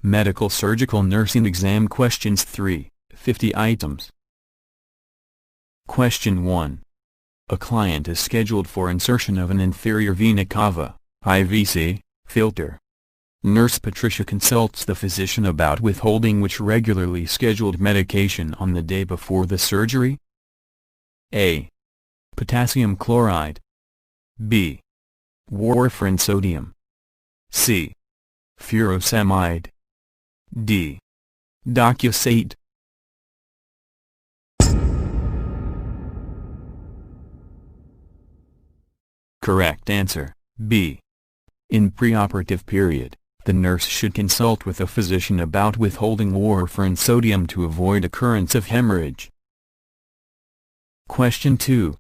Medical Surgical Nursing Exam Questions 3, 50 items. Question 1. A client is scheduled for insertion of an inferior vena cava, IVC, filter. Nurse Patricia consults the physician about withholding which regularly scheduled medication on the day before the surgery? A. Potassium chloride. B. Warfarin sodium. C. Furosemide. D. Docusate. Correct answer, B. In preoperative period, the nurse should consult with a physician about withholding warfarin sodium to avoid occurrence of hemorrhage. Question 2.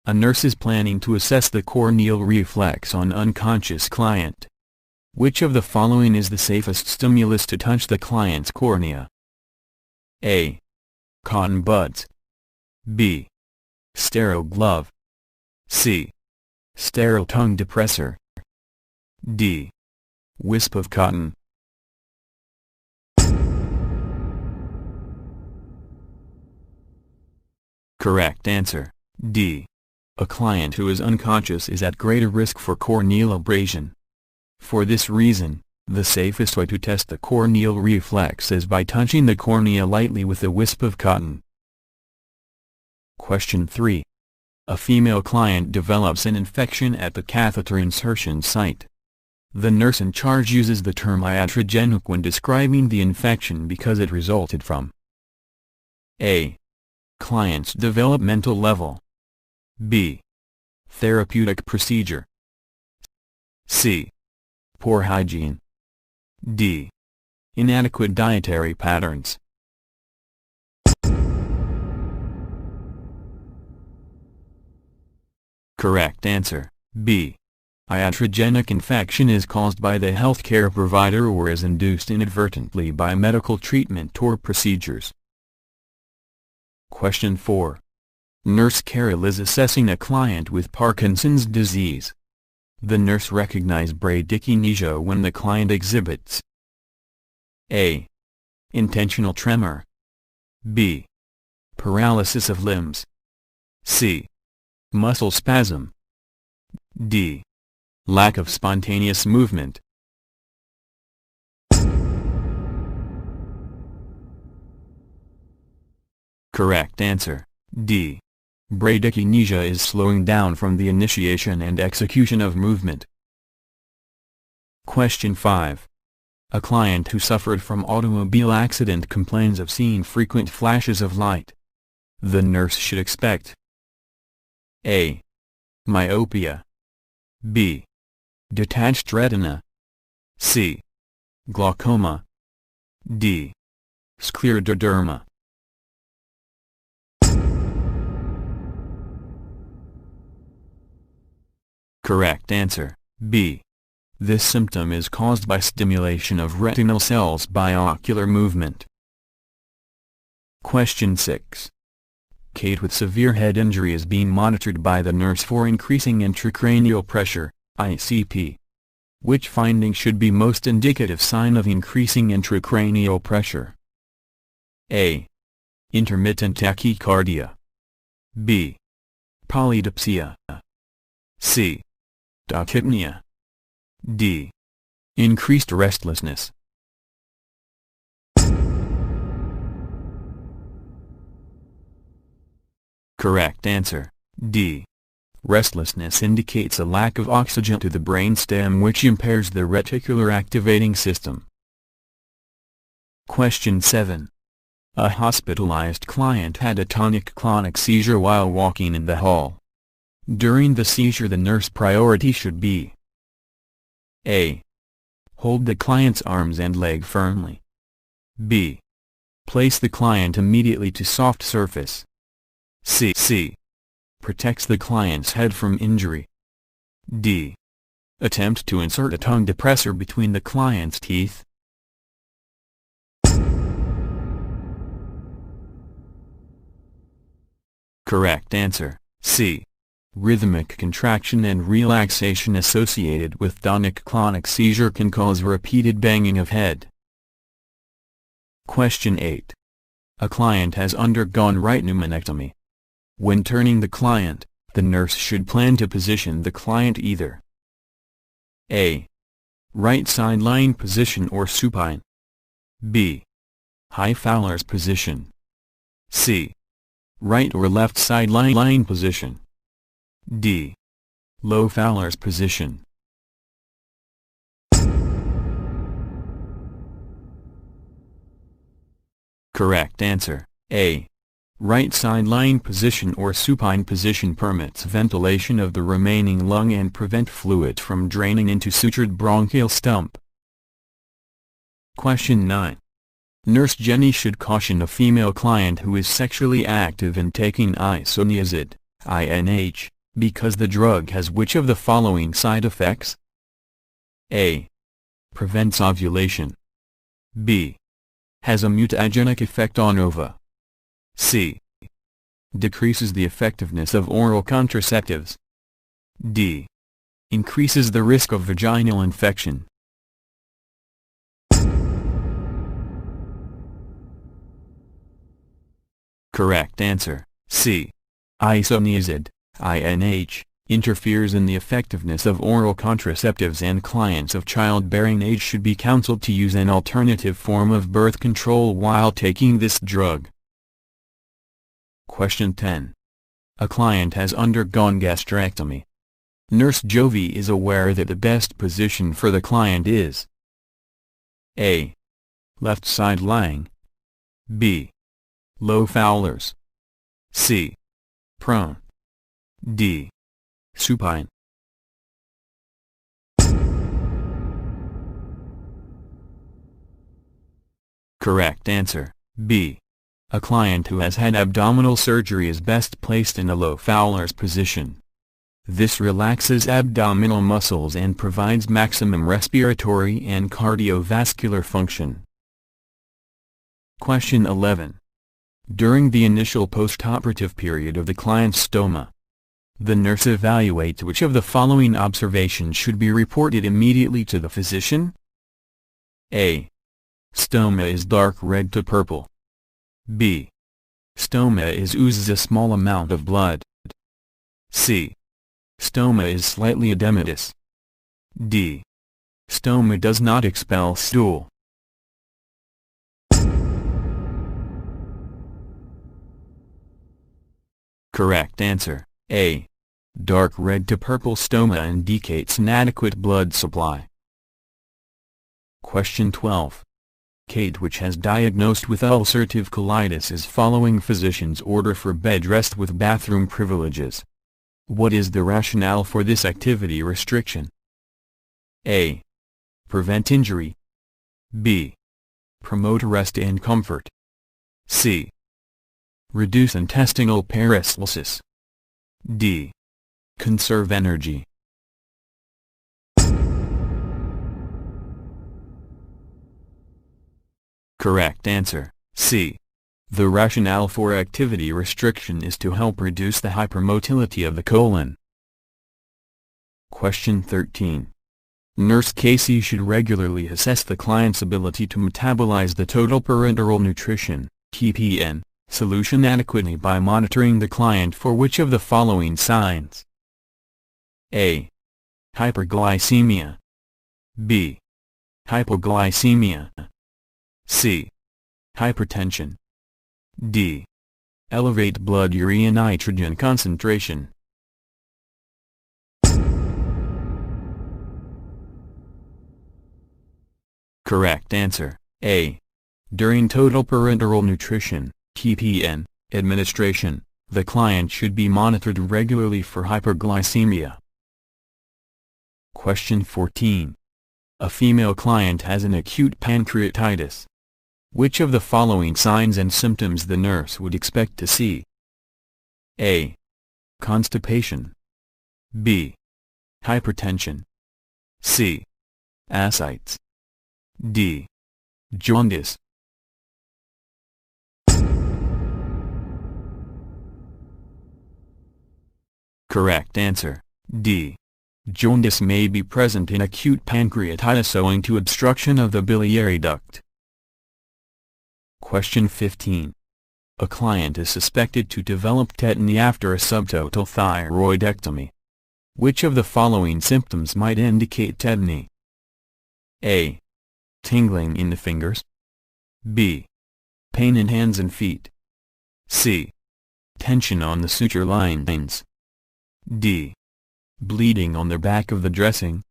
A nurse is planning to assess the corneal reflex on unconscious client. Which of the following is the safest stimulus to touch the client's cornea? A. Cotton buds. B. Sterile glove. C. Sterile tongue depressor. D. Wisp of cotton. Correct answer, D. A client who is unconscious is at greater risk for corneal abrasion. For this reason, the safest way to test the corneal reflex is by touching the cornea lightly with a wisp of cotton. Question 3. A female client develops an infection at the catheter insertion site. The nurse in charge uses the term iatrogenic when describing the infection because it resulted from A. Client's developmental level. B. Therapeutic procedure. C. Poor hygiene. D. Inadequate dietary patterns. Correct answer, B. Iatrogenic infection is caused by the healthcare provider or is induced inadvertently by medical treatment or procedures. Question 4. Nurse Carol is assessing a client with Parkinson's disease. The nurse recognizes bradykinesia when the client exhibits A. Intentional tremor. B. Paralysis of limbs. C. Muscle spasm. D. Lack of spontaneous movement. Correct answer, D. Bradykinesia is slowing down from the initiation and execution of movement. Question 5. A client who suffered from automobile accident complains of seeing frequent flashes of light. The nurse should expect A. Myopia. B. Detached retina. C. Glaucoma. D. Scleroderma. Correct answer, B. This symptom is caused by stimulation of retinal cells by ocular movement. Question 6. Kate with severe head injury is being monitored by the nurse for increasing intracranial pressure, ICP. Which finding should be most indicative sign of increasing intracranial pressure? A. Intermittent tachycardia. B. Polydipsia. C. Tachypnea. D. Increased restlessness. Correct answer, D. Restlessness indicates a lack of oxygen to the brainstem which impairs the reticular activating system. Question 7. A hospitalized client had a tonic-clonic seizure while walking in the hall. During the seizure the nurse priority should be A. Hold the client's arms and leg firmly. B. Place the client immediately to soft surface. C. Protects the client's head from injury. D. Attempt to insert a tongue depressor between the client's teeth. Correct answer, C. Rhythmic contraction and relaxation associated with tonic-clonic seizure can cause repeated banging of head. Question 8. A client has undergone right pneumonectomy. When turning the client, the nurse should plan to position the client either A. Right side lying position or supine. B. High Fowler's position. C. Right or left side lying position. D. Low Fowler's position. Correct answer, A. Right side lying position or supine position permits ventilation of the remaining lung and prevent fluid from draining into sutured bronchial stump. Question 9. Nurse Jenny should caution a female client who is sexually active in taking isoniazid, INH, because the drug has which of the following side effects? A. Prevents ovulation. B. Has a mutagenic effect on ova. C. Decreases the effectiveness of oral contraceptives. D. Increases the risk of vaginal infection. Correct answer, C. Isoniazid, INH, interferes in the effectiveness of oral contraceptives and clients of childbearing age should be counseled to use an alternative form of birth control while taking this drug. Question 10. A client has undergone gastrectomy. Nurse Jovi is aware that the best position for the client is A. Left side lying. B. Low Fowler's. C. Prone. D. Supine. Correct answer, B. A client who has had abdominal surgery is best placed in a low Fowler's position. This relaxes abdominal muscles and provides maximum respiratory and cardiovascular function. Question 11. During the initial postoperative period of the client's stoma, the nurse evaluates which of the following observations should be reported immediately to the physician? A. Stoma is dark red to purple. B. Stoma oozes a small amount of blood. C. Stoma is slightly edematous. D. Stoma does not expel stool. Correct answer, A. Dark red to purple stoma indicates inadequate blood supply. Question 12. Kate, which has diagnosed with ulcerative colitis, is following physician's order for bed rest with bathroom privileges. What is the rationale for this activity restriction? A. Prevent injury. B. Promote rest and comfort. C. Reduce intestinal peristalsis. D. Conserve energy. Correct answer, C. The rationale for activity restriction is to help reduce the hypermotility of the colon. Question 13. Nurse Casey should regularly assess the client's ability to metabolize the total parenteral nutrition, TPN, solution adequately by monitoring the client for which of the following signs? A. Hyperglycemia. B. Hypoglycemia. C. Hypertension. D. Elevate blood urea nitrogen concentration. Correct answer, A. During total parenteral nutrition, TPN, administration, the client should be monitored regularly for hyperglycemia. Question 14. A female client has an acute pancreatitis. Which of the following signs and symptoms the nurse would expect to see? A. Constipation. B. Hypertension. C. Ascites. D. Jaundice. Correct answer, D. Jaundice may be present in acute pancreatitis owing to obstruction of the biliary duct. Question 15. A client is suspected to develop tetany after a subtotal thyroidectomy. Which of the following symptoms might indicate tetany? A. Tingling in the fingers. B. Pain in hands and feet. C. Tension on the suture lines. D. Bleeding on the back of the dressing.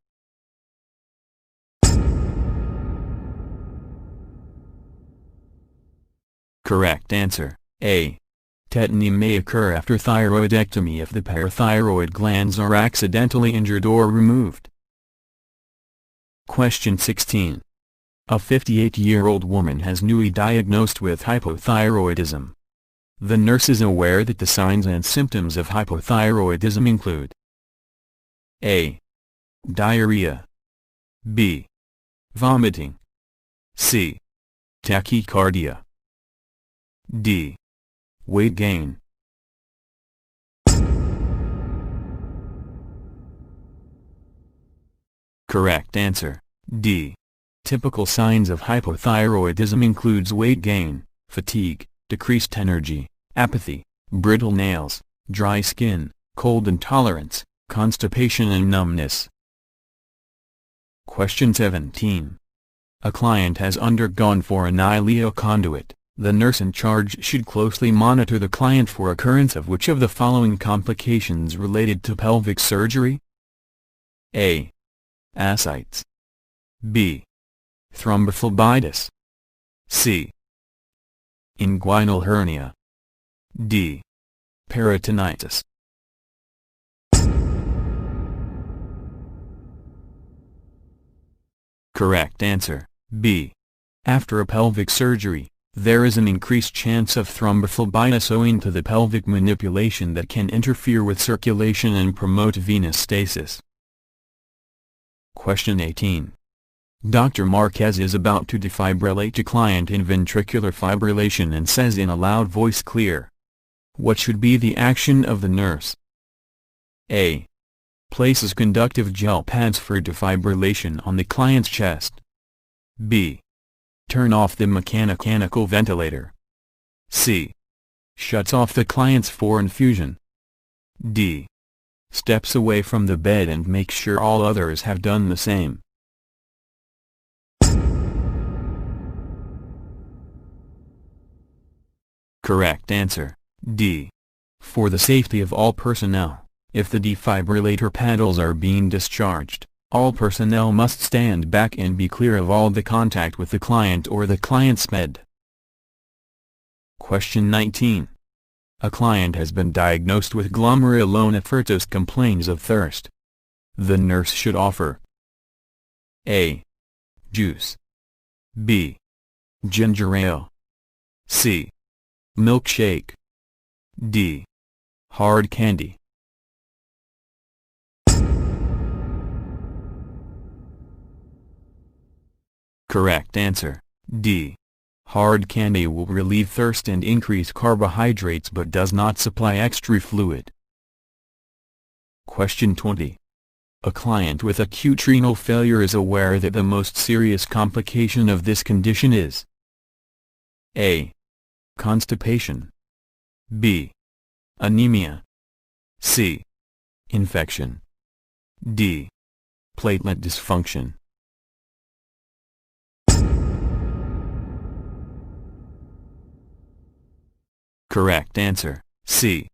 Correct answer, A. Tetany may occur after thyroidectomy if the parathyroid glands are accidentally injured or removed. Question 16. A 58-year-old woman has newly diagnosed with hypothyroidism. The nurse is aware that the signs and symptoms of hypothyroidism include A. Diarrhea. B. Vomiting. C. Tachycardia. D. Weight gain. Correct answer, D. Typical signs of hypothyroidism includes weight gain, fatigue, decreased energy, apathy, brittle nails, dry skin, cold intolerance, constipation and numbness. Question 17. A client has undergone for an ileoconduit. The nurse in charge should closely monitor the client for occurrence of which of the following complications related to pelvic surgery? A. Ascites. B. Thrombophlebitis. C. Inguinal hernia. D. Peritonitis. Correct answer, B. After a pelvic surgery, there is an increased chance of thrombophlebitis owing to the pelvic manipulation that can interfere with circulation and promote venous stasis. Question 18. Dr. Marquez is about to defibrillate a client in ventricular fibrillation and says in a loud voice, "Clear." What should be the action of the nurse? A. Places conductive gel pads for defibrillation on the client's chest. B. Turn off the mechanical ventilator. C. Shuts off the client's for infusion. D. Steps away from the bed and makes sure all others have done the same. Correct answer, D. For the safety of all personnel, if the defibrillator paddles are being discharged, all personnel must stand back and be clear of all the contact with the client or the client's bed. Question 19. A client has been diagnosed with glomerulonephrititis, complains of thirst. The nurse should offer A. Juice. B. Ginger ale. C. Milkshake. D. Hard candy. Correct answer, D. Hard candy will relieve thirst and increase carbohydrates but does not supply extra fluid. Question 20. A client with acute renal failure is aware that the most serious complication of this condition is A. Constipation. B. Anemia. C. Infection. D. Platelet dysfunction. Correct answer, C.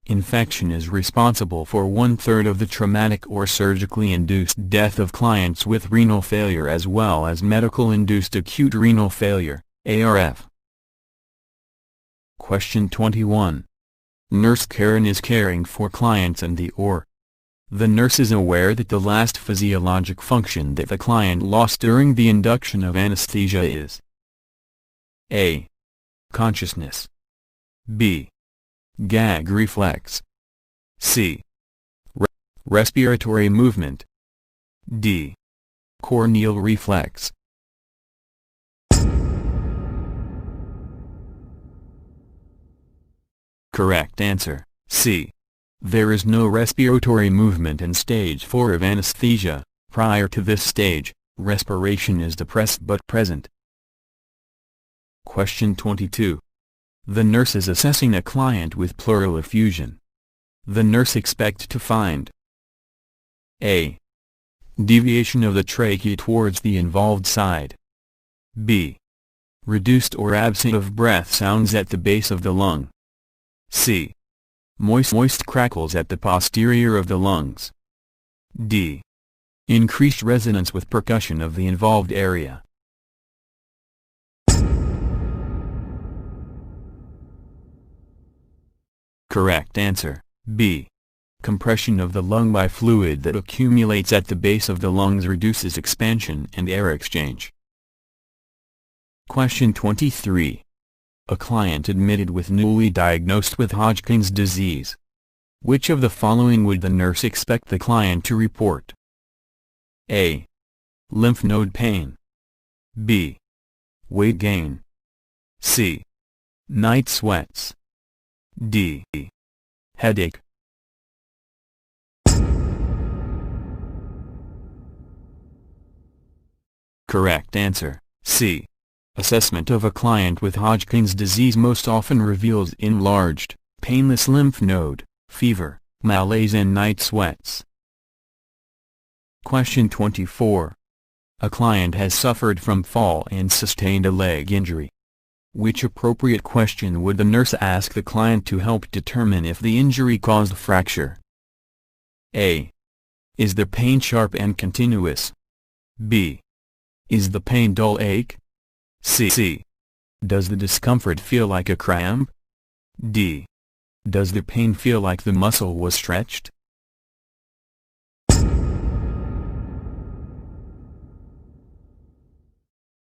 Infection is responsible for 1/3 of the traumatic or surgically induced death of clients with renal failure as well as medical-induced acute renal failure, ARF. Question 21. Nurse Karen is caring for clients in the OR. The nurse is aware that the last physiologic function that the client lost during the induction of anesthesia is A. Consciousness. B. Gag reflex. C. Respiratory movement. D. Corneal reflex. Correct answer, C. There is no respiratory movement in stage 4 of anesthesia. Prior to this stage, respiration is depressed but present. Question 22. The nurse is assessing a client with pleural effusion. The nurse expects to find A. Deviation of the trachea towards the involved side. B. Reduced or absent of breath sounds at the base of the lung. C. Moist crackles at the posterior of the lungs. D. Increased resonance with percussion of the involved area. Correct answer, B. Compression of the lung by fluid that accumulates at the base of the lungs reduces expansion and air exchange. Question 23. A client admitted with newly diagnosed with Hodgkin's disease. Which of the following would the nurse expect the client to report? A. Lymph node pain. B. Weight gain. C. Night sweats. D. Headache. Correct answer, C. Assessment of a client with Hodgkin's disease most often reveals enlarged, painless lymph node, fever, malaise and night sweats. Question 24. A client has suffered from fall and sustained a leg injury. Which appropriate question would the nurse ask the client to help determine if the injury caused fracture? A. Is the pain sharp and continuous? B. Is the pain dull ache? C. Does the discomfort feel like a cramp? D. Does the pain feel like the muscle was stretched?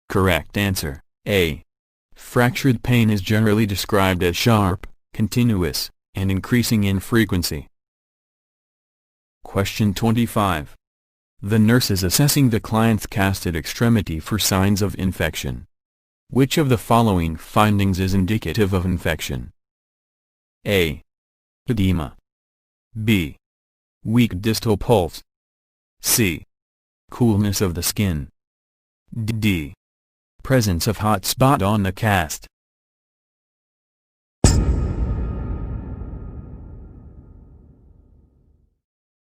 Correct answer, A. Fractured pain is generally described as sharp, continuous, and increasing in frequency. Question 25. The nurse is assessing the client's casted extremity for signs of infection. Which of the following findings is indicative of infection? A. Edema. B. Weak distal pulse. C. Coolness of the skin. D. Presence of hot spot on the cast.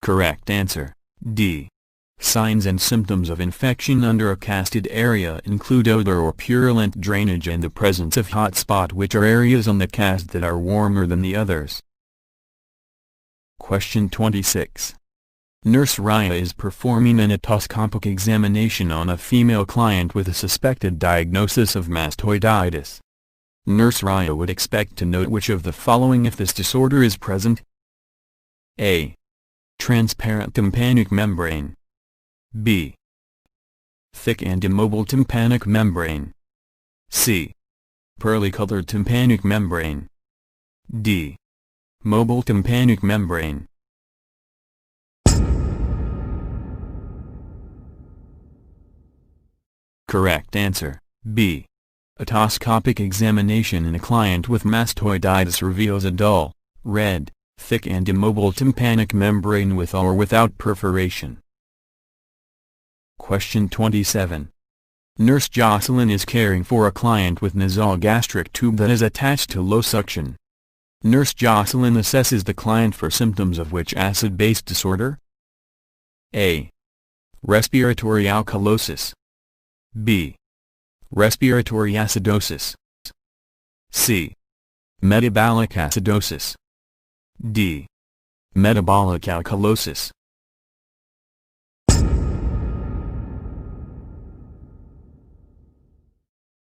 Correct answer, D. Signs and symptoms of infection under a casted area include odor or purulent drainage and the presence of hot spot, which are areas on the cast that are warmer than the others. Question 26. Nurse Raya is performing an otoscopic examination on a female client with a suspected diagnosis of mastoiditis. Nurse Raya would expect to note which of the following if this disorder is present? A. Transparent tympanic membrane. B. Thick and immobile tympanic membrane. C. Pearly-colored tympanic membrane. D. Mobile tympanic membrane. Correct answer, B. Otoscopic examination in a client with mastoiditis reveals a dull, red, thick and immobile tympanic membrane with or without perforation. Question 27. Nurse Jocelyn is caring for a client with nasogastric tube that is attached to low suction. Nurse Jocelyn assesses the client for symptoms of which acid-base disorder? A. Respiratory alkalosis. B. Respiratory acidosis. C. Metabolic acidosis. D. Metabolic alkalosis.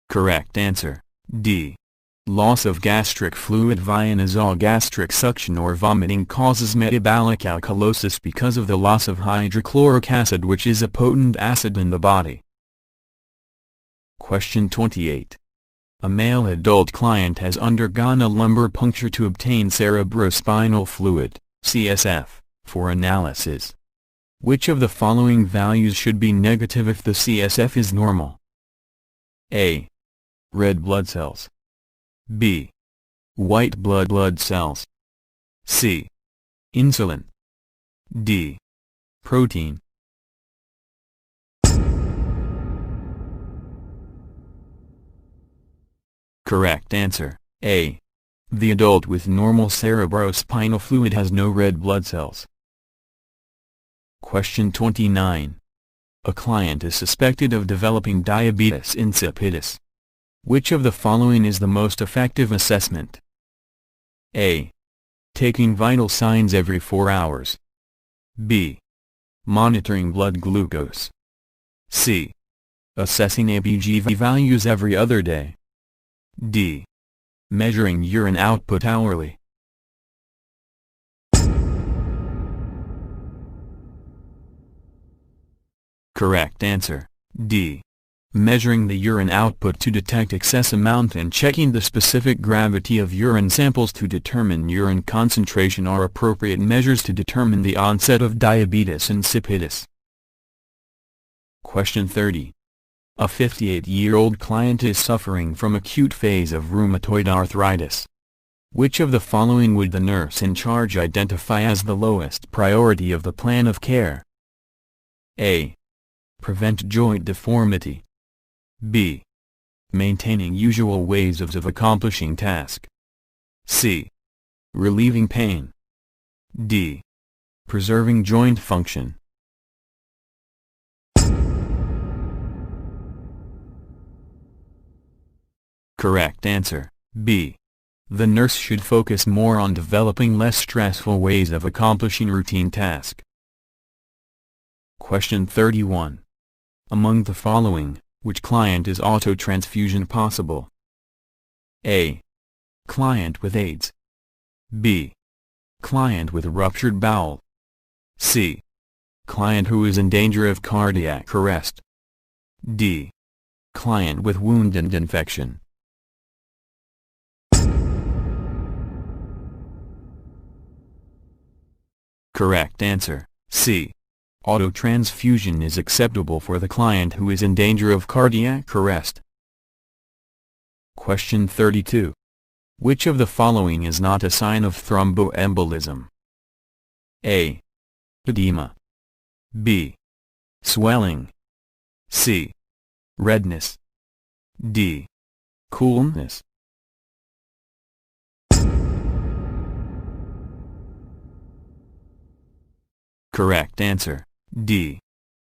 Correct answer, D. Loss of gastric fluid via nasogastric suction or vomiting causes metabolic alkalosis because of the loss of hydrochloric acid, which is a potent acid in the body. Question 28. A male adult client has undergone a lumbar puncture to obtain cerebrospinal fluid, CSF, for analysis. Which of the following values should be negative if the CSF is normal? A. Red blood cells. B. White blood cells. C. Insulin. D. Protein. Correct answer, A. The adult with normal cerebrospinal fluid has no red blood cells. Question 29. A client is suspected of developing diabetes insipidus. Which of the following is the most effective assessment? A. Taking vital signs every 4 hours. B. Monitoring blood glucose. C. Assessing ABG values every other day. D. Measuring urine output hourly. Correct answer, D. Measuring the urine output to detect excess amount and checking the specific gravity of urine samples to determine urine concentration are appropriate measures to determine the onset of diabetes insipidus. Question 30. A 58-year-old client is suffering from acute phase of rheumatoid arthritis. Which of the following would the nurse in charge identify as the lowest priority of the plan of care? A. Prevent joint deformity. B. Maintaining usual ways of accomplishing task. C. Relieving pain. D. Preserving joint function. Correct answer, B. The nurse should focus more on developing less stressful ways of accomplishing routine tasks. Question 31. Among the following, which client is autotransfusion possible? A. Client with AIDS. B. Client with ruptured bowel. C. Client who is in danger of cardiac arrest. D. Client with wound and infection. Correct answer, C. Autotransfusion is acceptable for the client who is in danger of cardiac arrest. Question 32. Which of the following is not a sign of thromboembolism? A. Edema. B. Swelling. C. Redness. D. Coolness. Correct answer, D.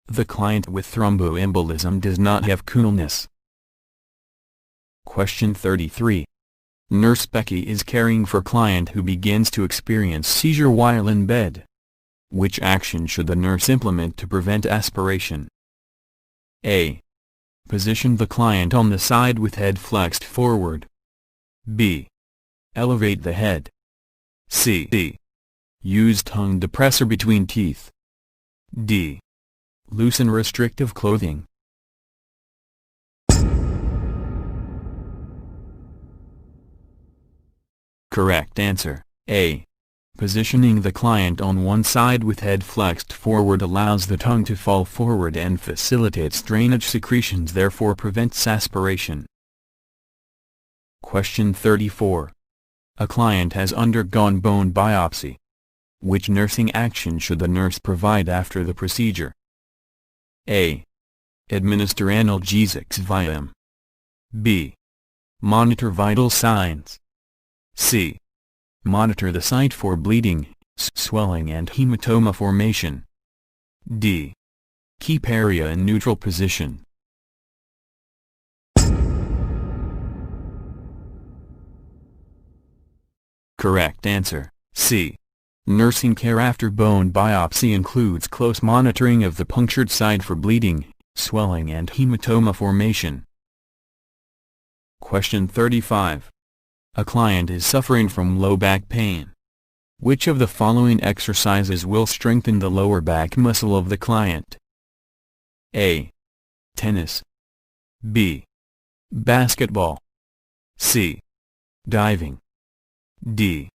The client with thromboembolism does not have coolness. Question 33. Nurse Becky is caring for client who begins to experience seizure while in bed. Which action should the nurse implement to prevent aspiration? A. Position the client on the side with head flexed forward. B. Elevate the head. C. Use tongue depressor between teeth. D. Loosen restrictive clothing. Correct answer, A. Positioning the client on one side with head flexed forward allows the tongue to fall forward and facilitates drainage secretions, therefore prevents aspiration. Question 34. A client has undergone bone biopsy. Which nursing action should the nurse provide after the procedure? A. Administer analgesics via M. B. Monitor vital signs. C. Monitor the site for bleeding, swelling and hematoma formation. D. Keep area in neutral position. Correct answer, C. Nursing care after bone biopsy includes close monitoring of the punctured site for bleeding, swelling and hematoma formation. Question 35. A client is suffering from low back pain. Which of the following exercises will strengthen the lower back muscle of the client? A. Tennis. B. Basketball. C. Diving. D.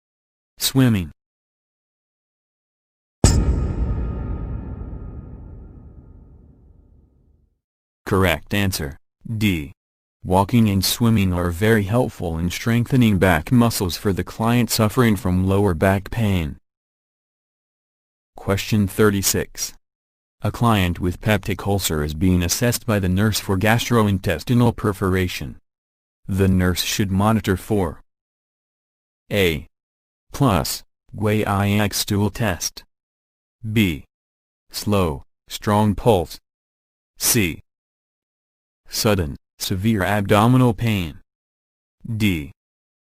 Swimming. Correct answer, D. Walking and swimming are very helpful in strengthening back muscles for the client suffering from lower back pain. Question 36. A client with peptic ulcer is being assessed by the nurse for gastrointestinal perforation. The nurse should monitor for A. Plus, Guaiac stool test. B. Slow, strong pulse. C. Sudden, severe abdominal pain. D.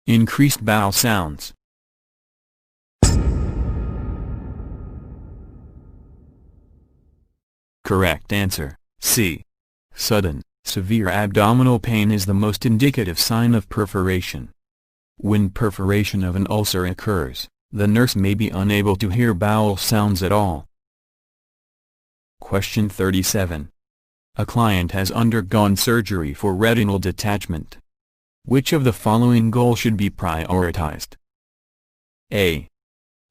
Increased bowel sounds. Correct answer, C. Sudden, severe abdominal pain is the most indicative sign of perforation. When perforation of an ulcer occurs, the nurse may be unable to hear bowel sounds at all. Question 37. A client has undergone surgery for retinal detachment. Which of the following goals should be prioritized? A.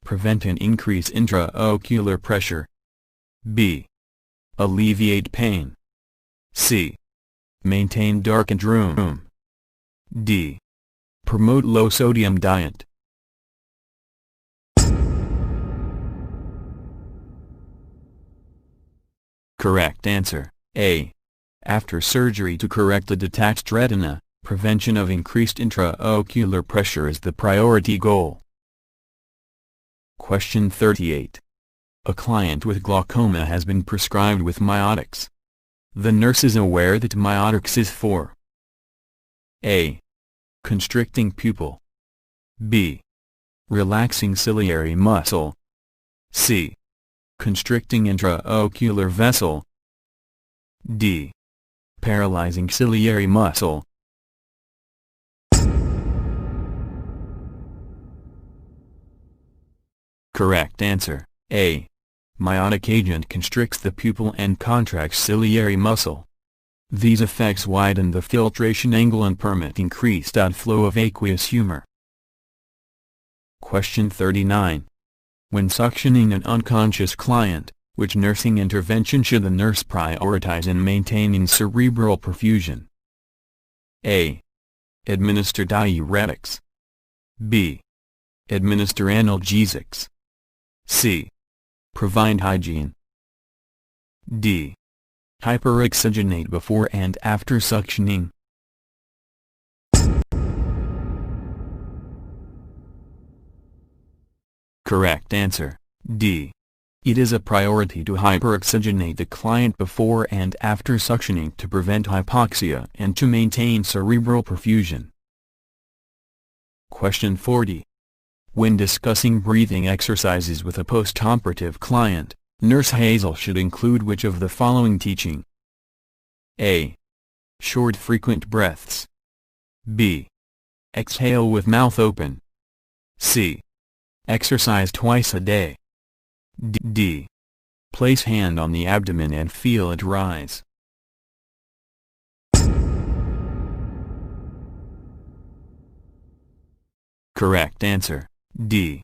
Prevent an increase intraocular pressure. B. Alleviate pain. C. Maintain darkened room. D. Promote low-sodium diet. Correct answer, A. After surgery to correct the detached retina, prevention of increased intraocular pressure is the priority goal. Question 38. A client with glaucoma has been prescribed with miotics. The nurse is aware that miotics is for A. Constricting pupil. B. Relaxing ciliary muscle. C. Constricting intraocular vessel. D. Paralyzing ciliary muscle. Correct answer, A. Miotic agent constricts the pupil and contracts ciliary muscle. These effects widen the filtration angle and permit increased outflow of aqueous humor. Question 39. When suctioning an unconscious client, which nursing intervention should the nurse prioritize in maintaining cerebral perfusion? A. Administer diuretics. B. Administer analgesics. C. Provide hygiene. D. Hyperoxygenate before and after suctioning. Correct answer, D. It is a priority to hyperoxygenate the client before and after suctioning to prevent hypoxia and to maintain cerebral perfusion. Question 40. When discussing breathing exercises with a postoperative client, Nurse Hazel should include which of the following teaching? A. Short frequent breaths. B. Exhale with mouth open. C. Exercise twice a day. D. Place hand on the abdomen and feel it rise. Correct answer, D.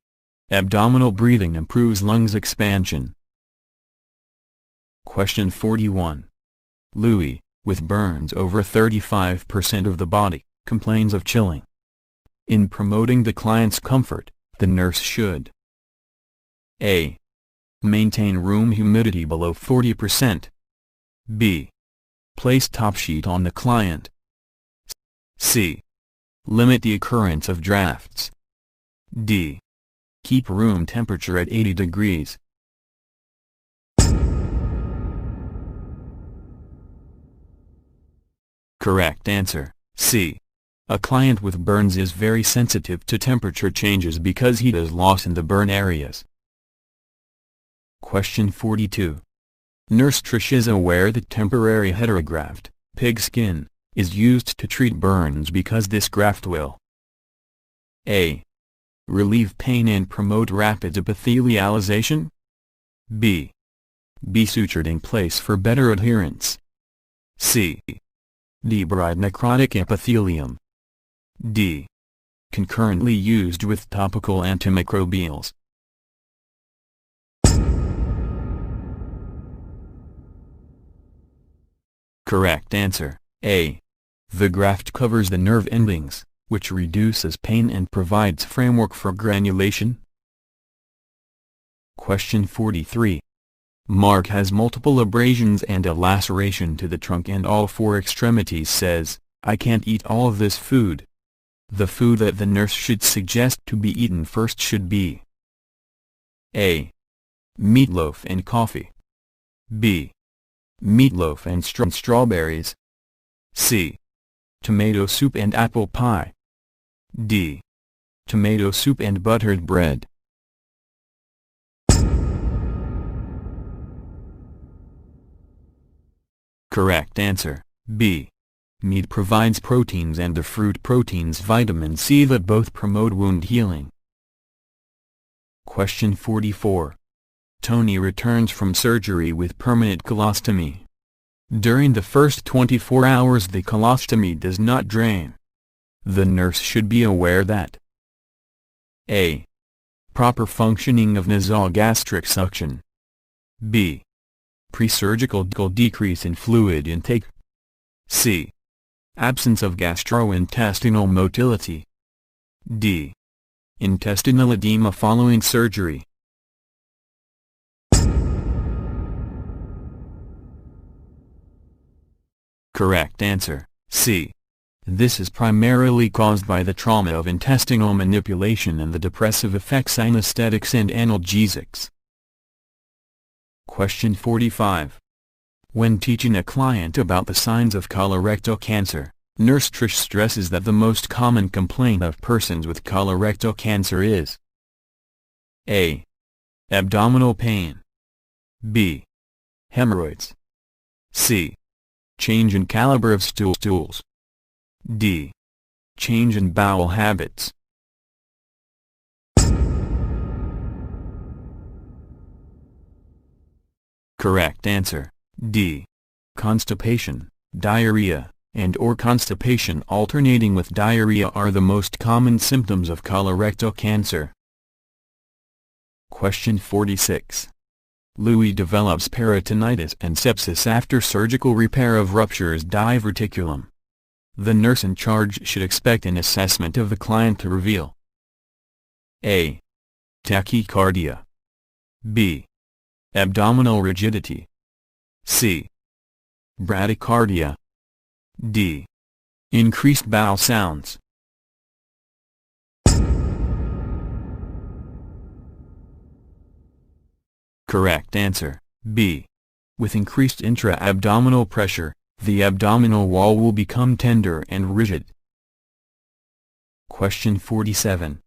Abdominal breathing improves lungs expansion. Question 41. Louis, with burns over 35% of the body, complains of chilling. In promoting the client's comfort, the nurse should A. Maintain room humidity below 40%. B. Place top sheet on the client. C. Limit the occurrence of drafts. D. Keep room temperature at 80 degrees. Correct answer, C. A client with burns is very sensitive to temperature changes because heat is lost in the burn areas. Question 42. Nurse Trish is aware that temporary heterograft, pig skin, is used to treat burns because this graft will A. Relieve pain and promote rapid epithelialization. B. Be sutured in place for better adherence. C. Debride necrotic epithelium. D. Concurrently used with topical antimicrobials. Correct answer, A. The graft covers the nerve endings, which reduces pain and provides framework for granulation. Question 43. Mark has multiple abrasions and a laceration to the trunk and all four extremities says, I can't eat all of this food. The food that the nurse should suggest to be eaten first should be A. Meatloaf and coffee. B. Meatloaf and strawberries. C. Tomato soup and apple pie. D. Tomato soup and buttered bread. Correct answer, B. Meat provides proteins and the fruit proteins vitamin C that both promote wound healing. Question 44. Tony returns from surgery with permanent colostomy. During the first 24 hours the colostomy does not drain. The nurse should be aware that A. Proper functioning of nasogastric suction. B. Pre-surgical decrease in fluid intake. C. Absence of gastrointestinal motility. D. Intestinal edema following surgery. Correct answer, C. This is primarily caused by the trauma of intestinal manipulation and the depressive effects anesthetics and analgesics. Question 45. When teaching a client about the signs of colorectal cancer, Nurse Trish stresses that the most common complaint of persons with colorectal cancer is A. Abdominal pain. B. Hemorrhoids. C. Change in caliber of stools. D. Change in bowel habits. Correct answer, D. Constipation, diarrhea, and/or constipation alternating with diarrhea are the most common symptoms of colorectal cancer. Question 46. Louis develops peritonitis and sepsis after surgical repair of ruptured diverticulum. The nurse in charge should expect an assessment of the client to reveal A. Tachycardia. B. Abdominal rigidity. C. Bradycardia. D. Increased bowel sounds. Correct answer, B. With increased intra-abdominal pressure, the abdominal wall will become tender and rigid. Question 47.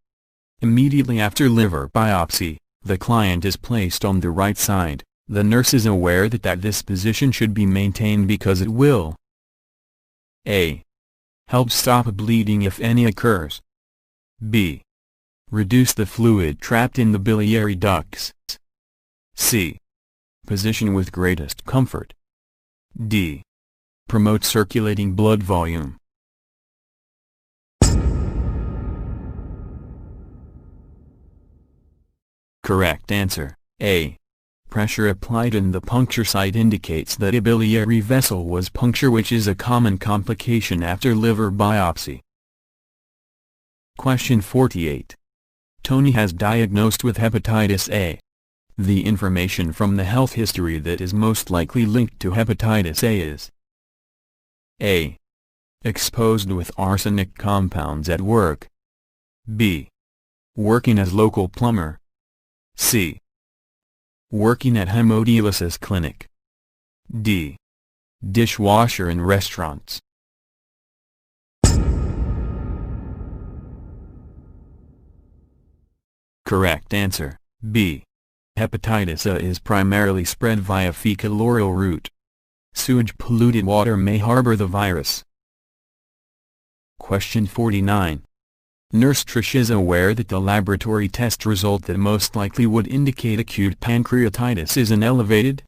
Immediately after liver biopsy, the client is placed on the right side. The nurse is aware that this position should be maintained because it will A. Help stop bleeding if any occurs. B. Reduce the fluid trapped in the biliary ducts. C. Position with greatest comfort. D. Promote circulating blood volume. Correct answer, A. Pressure applied in the puncture site indicates that a biliary vessel was punctured, which is a common complication after liver biopsy. Question 48. Tony has diagnosed with hepatitis A. The information from the health history that is most likely linked to hepatitis A is A. Exposed with arsenic compounds at work. B. Working as local plumber. C. Working at hemodialysis clinic. D. Dishwasher in restaurants. Correct answer, B. Hepatitis A is primarily spread via fecal-oral route. Sewage-polluted water may harbor the virus. Question 49. Nurse Trish is aware that the laboratory test result that most likely would indicate acute pancreatitis is an elevated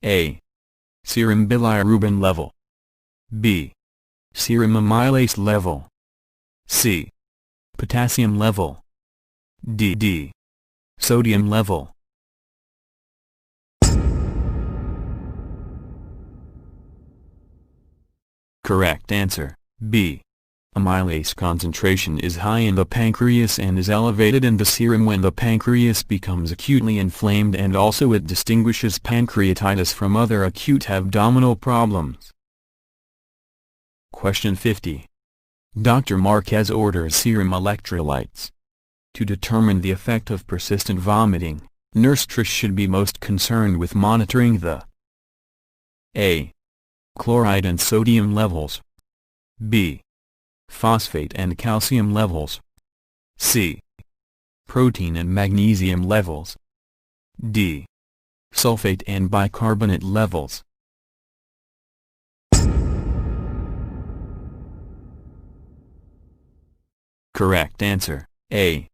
A. Serum bilirubin level. B. Serum amylase level. C. Potassium level. D. Sodium level. Correct answer, B. Amylase concentration is high in the pancreas and is elevated in the serum when the pancreas becomes acutely inflamed, and also it distinguishes pancreatitis from other acute abdominal problems. Question 50. Dr. Marquez orders serum electrolytes. To determine the effect of persistent vomiting, Nurse Trish should be most concerned with monitoring the A. Chloride and sodium levels, B. Phosphate and calcium levels, C. Protein and magnesium levels, D. Sulfate and bicarbonate levels. Correct answer, A.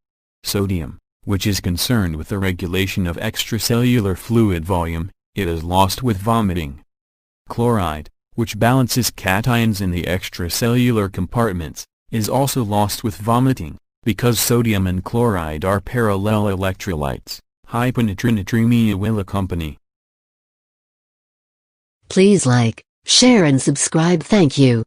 Sodium, which is concerned with the regulation of extracellular fluid volume. It is lost with vomiting. Chloride, which balances cations in the extracellular compartments, is also lost with vomiting, because sodium and chloride are parallel electrolytes. Hyponatremia will accompany. Please like, share and subscribe. Thank you.